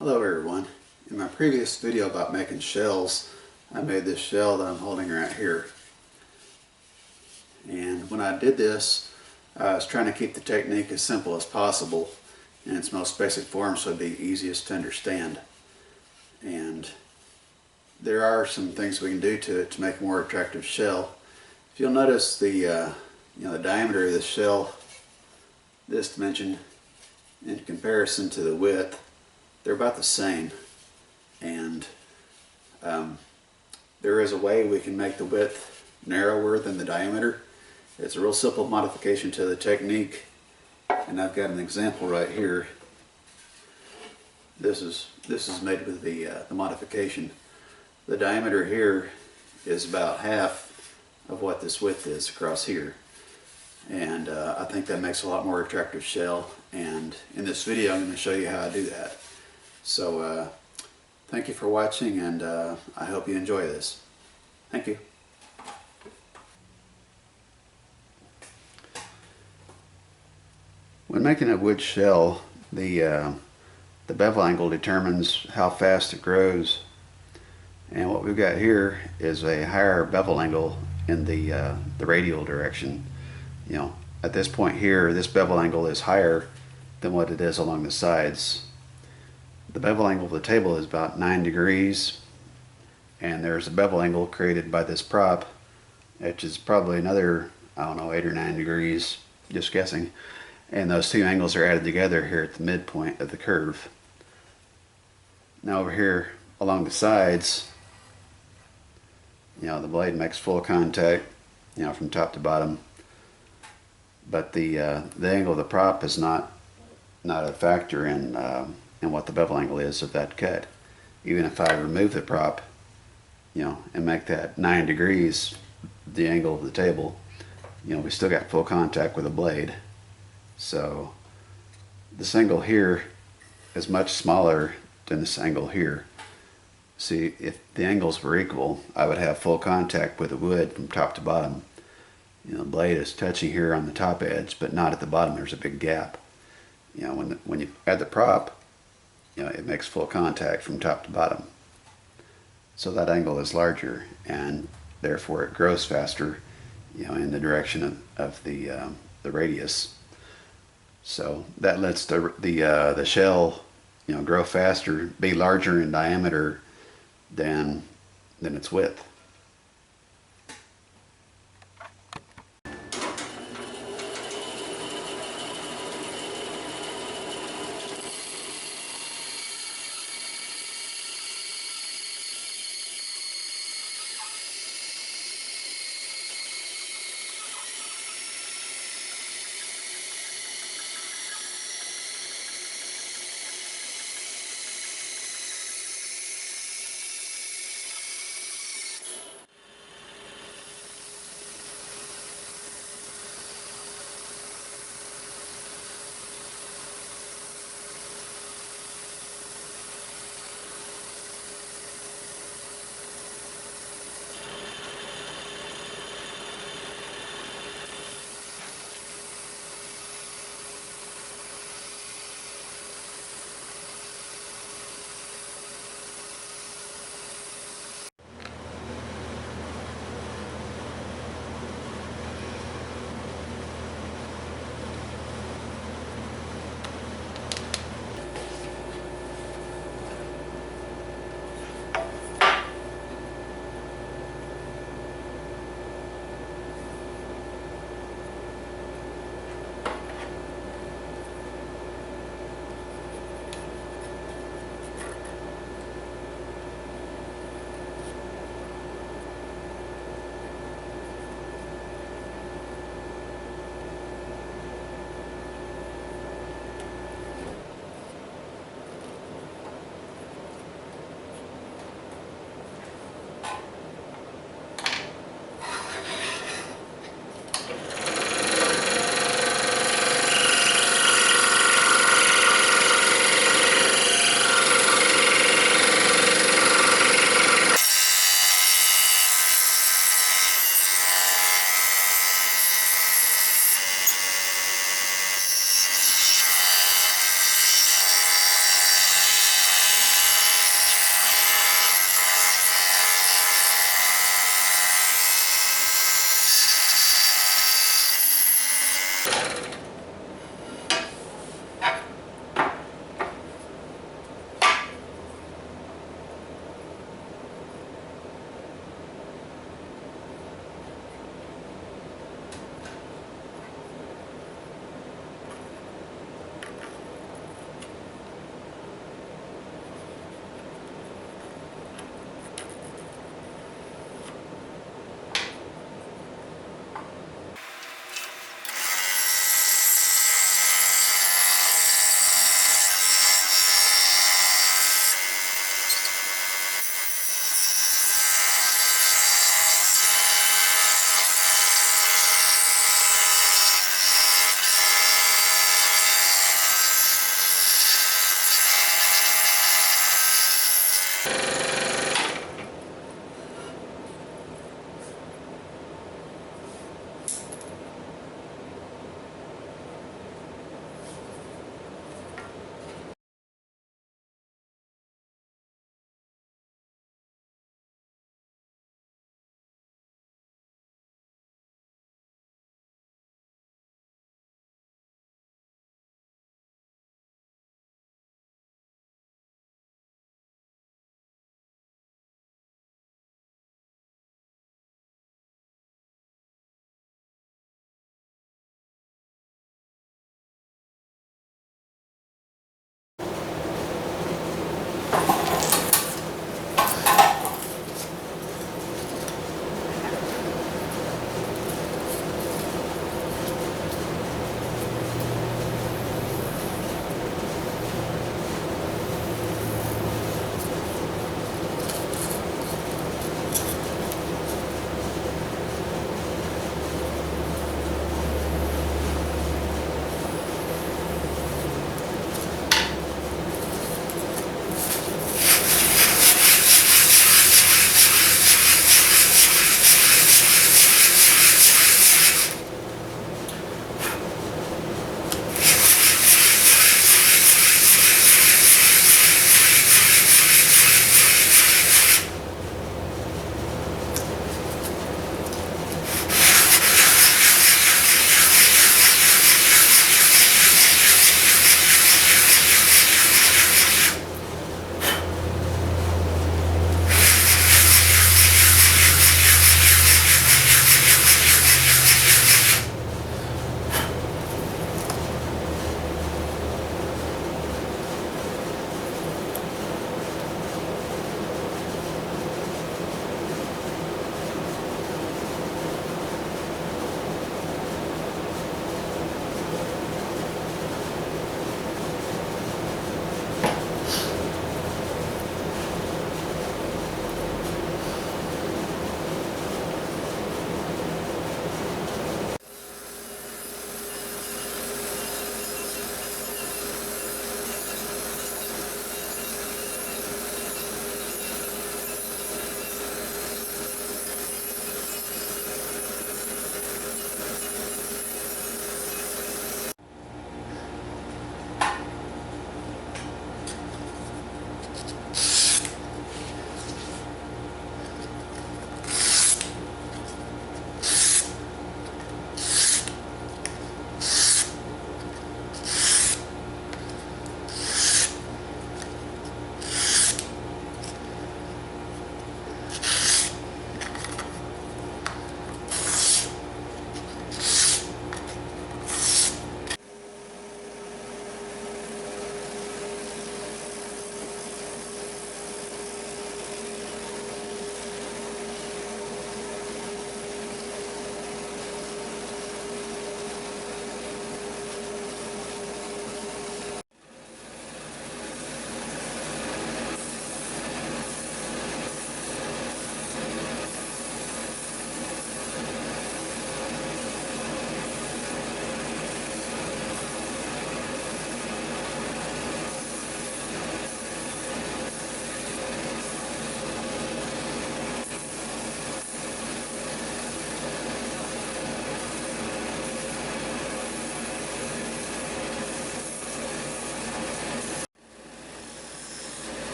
Hello everyone. In my previous video about making shells, I made this shell that I'm holding right here. And when I did this, I was trying to keep the technique as simple as possible in its most basic form so it'd be easiest to understand. And there are some things we can do to it to make a more attractive shell. If you'll notice the diameter of this shell, this dimension, in comparison to the width, they're about the same. And there is a way we can make the width narrower than the diameter. It's a real simple modification to the technique, and I've got an example right here. This is made with the modification. The diameter here is about half of what this width is across here, and I think that makes a lot more attractive shell, and in this video I'm going to show you how I do that. So thank you for watching, and I hope you enjoy this. Thank you. When making a wood shell, the bevel angle determines how fast it grows. And what we've got here is a higher bevel angle in the radial direction. At this point here, this bevel angle is higher than what it is along the sides. The bevel angle of the table is about 9 degrees, and there's a bevel angle created by this prop, which is probably another, I don't know, 8 or 9 degrees, just guessing. And those two angles are added together here at the midpoint of the curve. Now over here along the sides, the blade makes full contact, from top to bottom, but the angle of the prop is not a factor in what the bevel angle is of that cut. Even if I remove the prop, and make that 9 degrees the angle of the table, we still got full contact with the blade. So this angle here is much smaller than this angle here. See, if the angles were equal, I would have full contact with the wood from top to bottom. The blade is touching here on the top edge, but not at the bottom. There's a big gap. When you add the prop, it makes full contact from top to bottom. So that angle is larger, and therefore it grows faster, in the direction of the radius. So that lets the shell, grow faster, be larger in diameter than its width.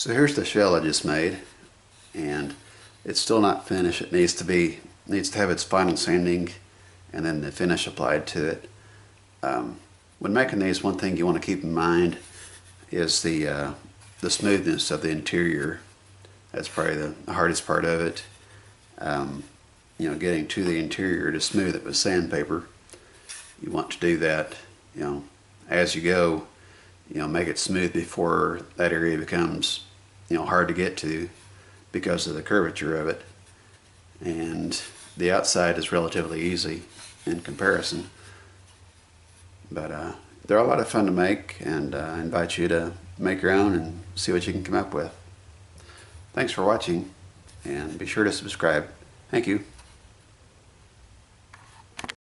So here's the shell I just made, and it's still not finished. It needs to have its final sanding and then the finish applied to it. When making these, one thing you want to keep in mind is the smoothness of the interior. That's probably the hardest part of it. You know, getting to the interior to smooth it with sandpaper. You want to do that, you know, as you go. You know, make it smooth before that area becomes, you know, hard to get to because of the curvature of it. And the outside is relatively easy in comparison. But they're a lot of fun to make, and I invite you to make your own and see what you can come up with. Thanks for watching, and be sure to subscribe. Thank you.